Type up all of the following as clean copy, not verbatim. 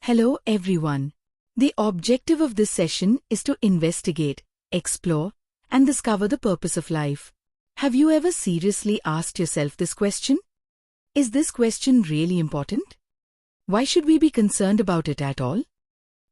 Hello everyone. The objective of this session is to investigate, explore, and discover the purpose of life. Have you ever seriously asked yourself this question? Is this question really important? Why should we be concerned about it at all?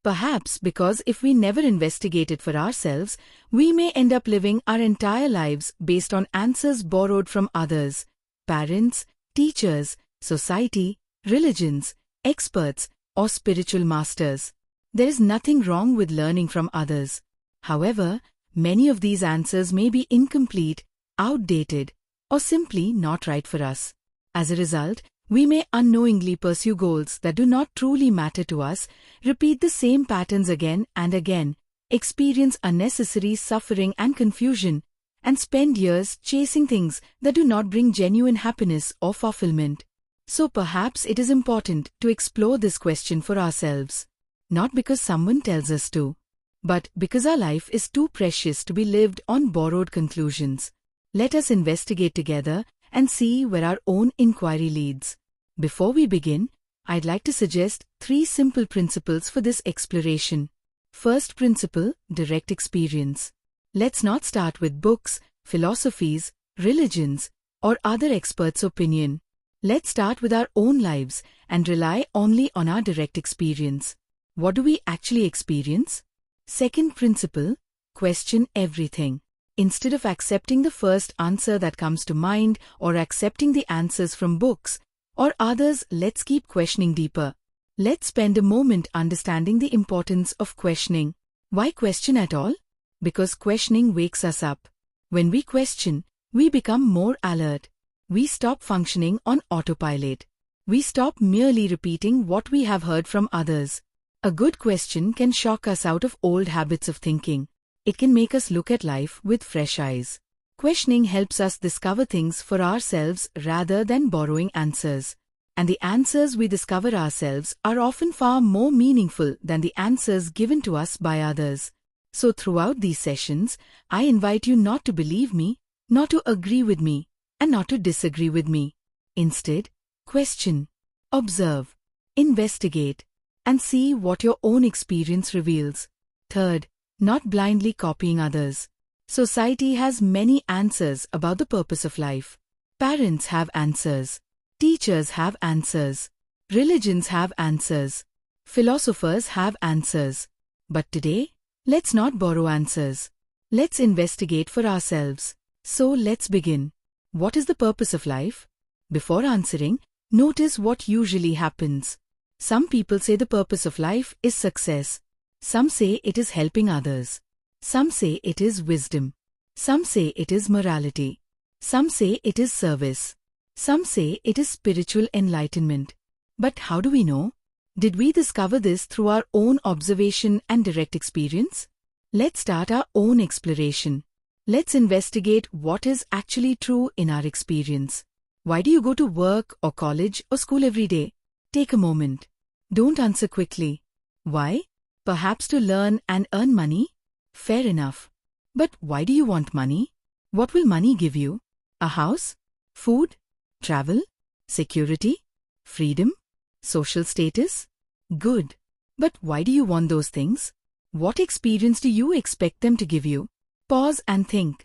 Perhaps because if we never investigate it for ourselves, we may end up living our entire lives based on answers borrowed from others, parents, teachers, society, religions, experts, or spiritual masters. There is nothing wrong with learning from others. However, many of these answers may be incomplete, outdated, or simply not right for us. As a result, we may unknowingly pursue goals that do not truly matter to us, repeat the same patterns again and again, experience unnecessary suffering and confusion, and spend years chasing things that do not bring genuine happiness or fulfillment. So perhaps it is important to explore this question for ourselves, not because someone tells us to, but because our life is too precious to be lived on borrowed conclusions. Let us investigate together and see where our own inquiry leads. Before we begin, I'd like to suggest 3 simple principles for this exploration. First principle, direct experience. Let's not start with books, philosophies, religions, or other experts' opinion. Let's start with our own lives and rely only on our direct experience. What do we actually experience? Second principle, question everything. Instead of accepting the first answer that comes to mind or accepting the answers from books or others, let's keep questioning deeper. Let's spend a moment understanding the importance of questioning. Why question at all? Because questioning wakes us up. When we question, we become more alert. We stop functioning on autopilot. We stop merely repeating what we have heard from others. A good question can shock us out of old habits of thinking. It can make us look at life with fresh eyes. Questioning helps us discover things for ourselves rather than borrowing answers. And the answers we discover ourselves are often far more meaningful than the answers given to us by others. So throughout these sessions, I invite you not to believe me, not to agree with me, and not to disagree with me. Instead, question, observe, investigate, and see what your own experience reveals. Third, not blindly copying others. Society has many answers about the purpose of life. Parents have answers. Teachers have answers. Religions have answers. Philosophers have answers. But today, let's not borrow answers. Let's investigate for ourselves. So let's begin. What is the purpose of life? Before answering, notice what usually happens. Some people say the purpose of life is success. Some say it is helping others. Some say it is wisdom. Some say it is morality. Some say it is service. Some say it is spiritual enlightenment. But how do we know? Did we discover this through our own observation and direct experience? Let's start our own exploration. Let's investigate what is actually true in our experience. Why do you go to work or college or school every day? Take a moment. Don't answer quickly. Why? Perhaps to learn and earn money? Fair enough. But why do you want money? What will money give you? A house? Food? Travel? Security? Freedom? Social status? Good. But why do you want those things? What experience do you expect them to give you? Pause and think.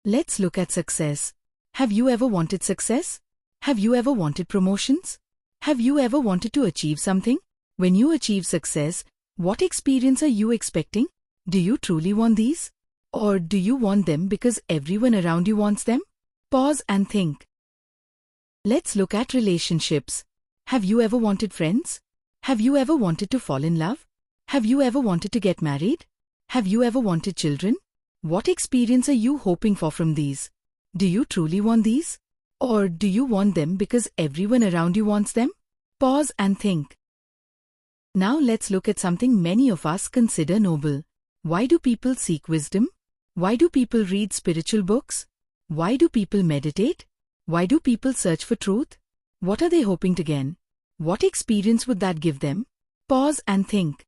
Let's look at success. Have you ever wanted success? Have you ever wanted promotions? Have you ever wanted to achieve something? When you achieve success, what experience are you expecting? Do you truly want these? Or do you want them because everyone around you wants them? Pause and think. Let's look at relationships. Have you ever wanted friends? Have you ever wanted to fall in love? Have you ever wanted to get married? Have you ever wanted children? What experience are you hoping for from these? Do you truly want these? Or do you want them because everyone around you wants them? Pause and think. Now let's look at something many of us consider noble. Why do people seek wisdom? Why do people read spiritual books? Why do people meditate? Why do people search for truth? What are they hoping to gain? What experience would that give them? Pause and think.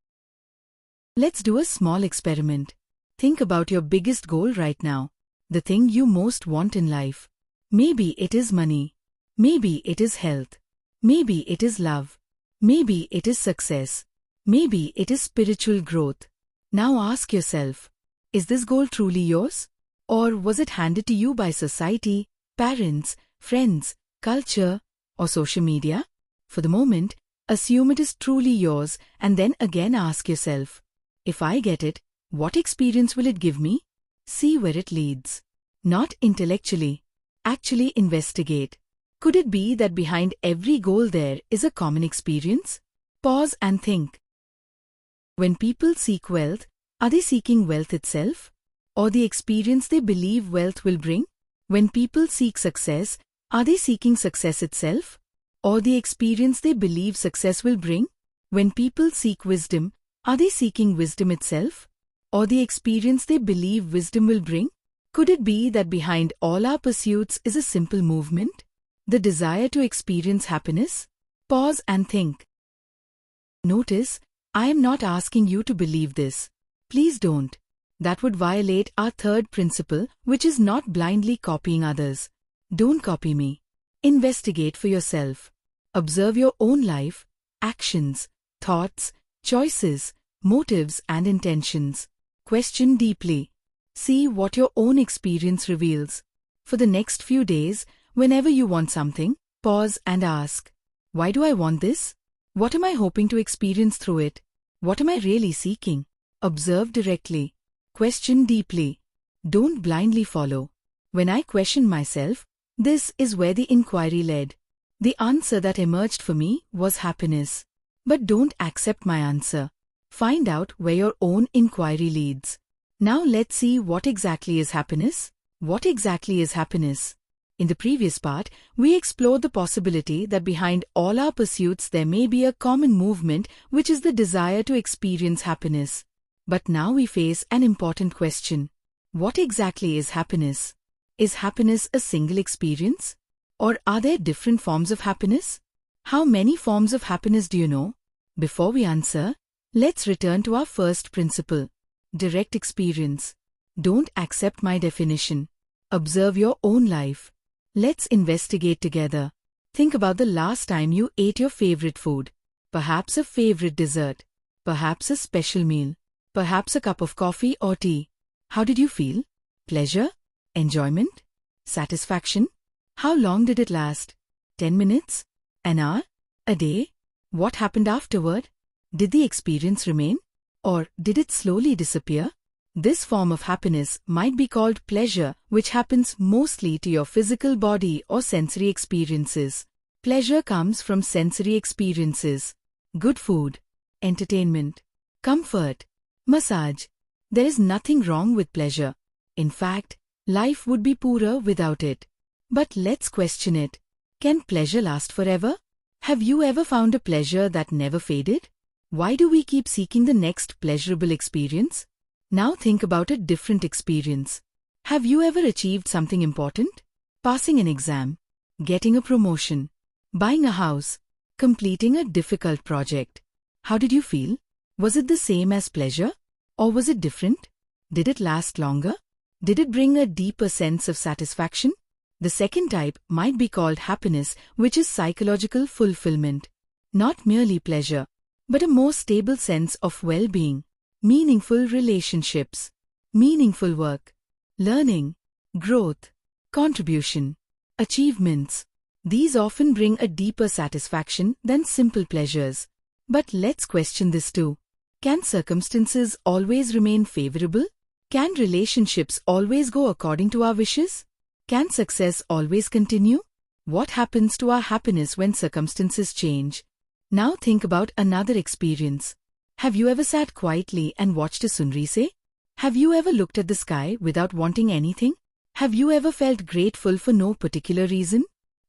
Let's do a small experiment. Think about your biggest goal right now, the thing you most want in life. Maybe it is money. Maybe it is health. Maybe it is love. Maybe it is success. Maybe it is spiritual growth. Now ask yourself, is this goal truly yours? Or was it handed to you by society, parents, friends, culture, or social media? For the moment, assume it is truly yours and then again ask yourself, if I get it, what experience will it give me? See where it leads. Not intellectually. Actually investigate. Could it be that behind every goal there is a common experience? Pause and think. When people seek wealth, are they seeking wealth itself? Or the experience they believe wealth will bring? When people seek success, are they seeking success itself? Or the experience they believe success will bring? When people seek wisdom, are they seeking wisdom itself? Or the experience they believe wisdom will bring? Could it be that behind all our pursuits is a simple movement? The desire to experience happiness? Pause and think. Notice, I am not asking you to believe this. Please don't. That would violate our third principle, which is not blindly copying others. Don't copy me. Investigate for yourself. Observe your own life, actions, thoughts, choices, motives and intentions. Question deeply. See what your own experience reveals. For the next few days, whenever you want something, pause and ask, why do I want this? What am I hoping to experience through it? What am I really seeking? Observe directly. Question deeply. Don't blindly follow. When I questioned myself, this is where the inquiry led. The answer that emerged for me was happiness. But don't accept my answer. Find out where your own inquiry leads. Now let's see what exactly is happiness. What exactly is happiness? In the previous part, we explored the possibility that behind all our pursuits there may be a common movement, which is the desire to experience happiness. But now we face an important question. What exactly is happiness? Is happiness a single experience? Or are there different forms of happiness? How many forms of happiness do you know? Before we answer, let's return to our first principle. Direct experience. Don't accept my definition. Observe your own life. Let's investigate together. Think about the last time you ate your favorite food. Perhaps a favorite dessert. Perhaps a special meal. Perhaps a cup of coffee or tea. How did you feel? Pleasure? Enjoyment? Satisfaction? How long did it last? 10 minutes? An hour? A day? What happened afterward? Did the experience remain? Or did it slowly disappear? This form of happiness might be called pleasure, which happens mostly to your physical body or sensory experiences. Pleasure comes from sensory experiences. Good food, entertainment, comfort, massage. There is nothing wrong with pleasure. In fact, life would be poorer without it. But let's question it. Can pleasure last forever? Have you ever found a pleasure that never faded? Why do we keep seeking the next pleasurable experience? Now think about a different experience. Have you ever achieved something important? Passing an exam, getting a promotion, buying a house, completing a difficult project. How did you feel? Was it the same as pleasure? Or was it different? Did it last longer? Did it bring a deeper sense of satisfaction? The second type might be called happiness, which is psychological fulfillment. Not merely pleasure, but a more stable sense of well-being, meaningful relationships, meaningful work, learning, growth, contribution, achievements. These often bring a deeper satisfaction than simple pleasures. But let's question this too. Can circumstances always remain favorable? Can relationships always go according to our wishes? Can success always continue? What happens to our happiness when circumstances change? Now think about another experience. Have you ever sat quietly and watched a sunrise? Have you ever looked at the sky without wanting anything? Have you ever felt grateful for no particular reason?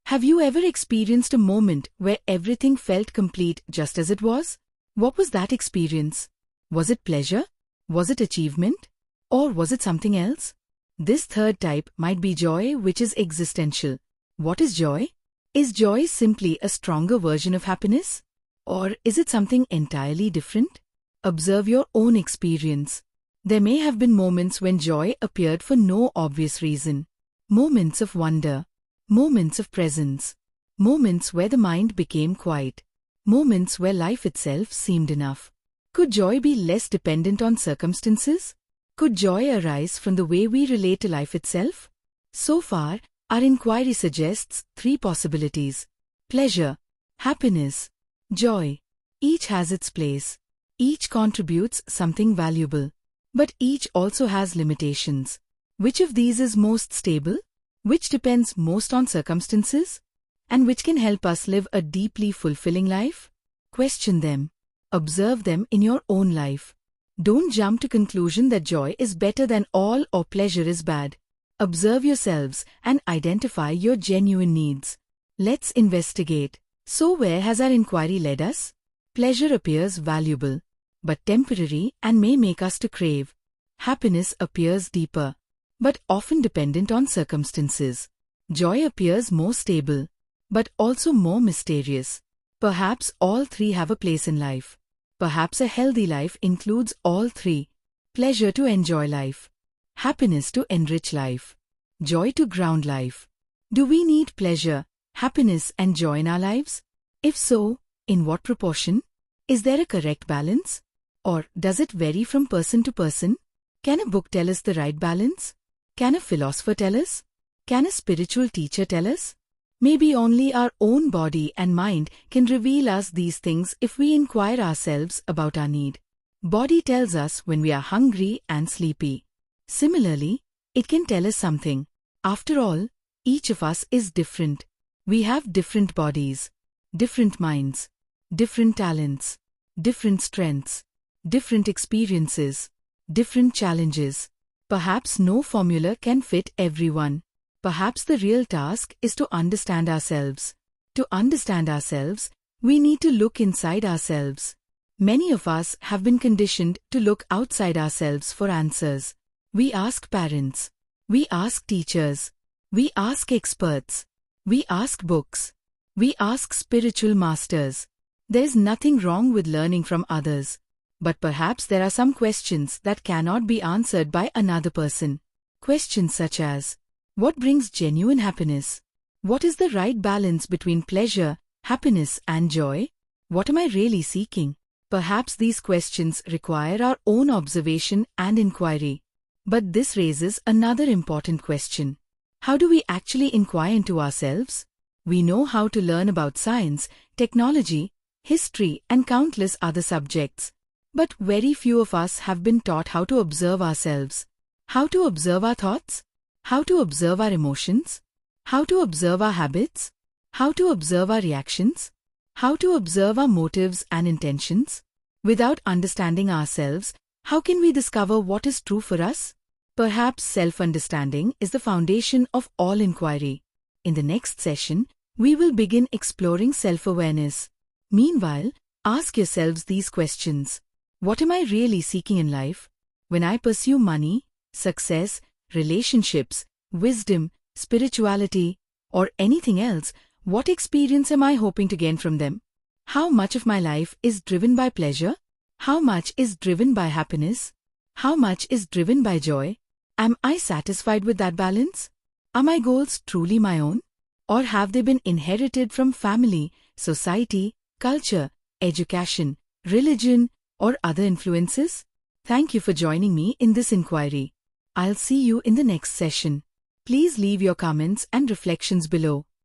Have you ever experienced a moment where everything felt complete just as it was? What was that experience? Was it pleasure? Was it achievement? Or was it something else? This third type might be joy, which is existential. What is joy? Is joy simply a stronger version of happiness? Or is it something entirely different? Observe your own experience. There may have been moments when joy appeared for no obvious reason. Moments of wonder. Moments of presence. Moments where the mind became quiet. Moments where life itself seemed enough. Could joy be less dependent on circumstances? Could joy arise from the way we relate to life itself? So far, our inquiry suggests 3 possibilities: pleasure, happiness, joy. Each has its place. Each contributes something valuable. But each also has limitations. Which of these is most stable? Which depends most on circumstances? And which can help us live a deeply fulfilling life? Question them. Observe them in your own life. Don't jump to conclusion that joy is better than all or pleasure is bad. Observe yourselves and identify your genuine needs. Let's investigate. So where has our inquiry led us? Pleasure appears valuable, but temporary and may make us to crave. Happiness appears deeper, but often dependent on circumstances. Joy appears more stable, but also more mysterious. Perhaps all 3 have a place in life. Perhaps a healthy life includes all 3. Pleasure to enjoy life. Happiness to enrich life. Joy to ground life. Do we need pleasure, happiness and joy in our lives? If so, in what proportion? Is there a correct balance? Or does it vary from person to person? Can a book tell us the right balance? Can a philosopher tell us? Can a spiritual teacher tell us? Maybe only our own body and mind can reveal us these things if we inquire ourselves about our need. Body tells us when we are hungry and sleepy. Similarly, it can tell us something. After all, each of us is different. We have different bodies, different minds, different talents, different strengths, different experiences, different challenges. Perhaps no formula can fit everyone. Perhaps the real task is to understand ourselves. To understand ourselves, we need to look inside ourselves. Many of us have been conditioned to look outside ourselves for answers. We ask parents. We ask teachers. We ask experts. We ask books. We ask spiritual masters. There's nothing wrong with learning from others. But perhaps there are some questions that cannot be answered by another person. Questions such as, what brings genuine happiness? What is the right balance between pleasure, happiness and joy? What am I really seeking? Perhaps these questions require our own observation and inquiry. But this raises another important question. How do we actually inquire into ourselves? We know how to learn about science, technology, history and countless other subjects. But very few of us have been taught how to observe ourselves. How to observe our thoughts? How to observe our emotions? How to observe our habits? How to observe our reactions? How to observe our motives and intentions? Without understanding ourselves, how can we discover what is true for us? Perhaps self-understanding is the foundation of all inquiry. In the next session, we will begin exploring self-awareness. Meanwhile, ask yourselves these questions. What am I really seeking in life? When I pursue money, success, relationships, wisdom, spirituality, or anything else, what experience am I hoping to gain from them? How much of my life is driven by pleasure? How much is driven by happiness? How much is driven by joy? Am I satisfied with that balance? Are my goals truly my own? Or have they been inherited from family, society, culture, education, religion, or other influences? Thank you for joining me in this inquiry. I'll see you in the next session. Please leave your comments and reflections below.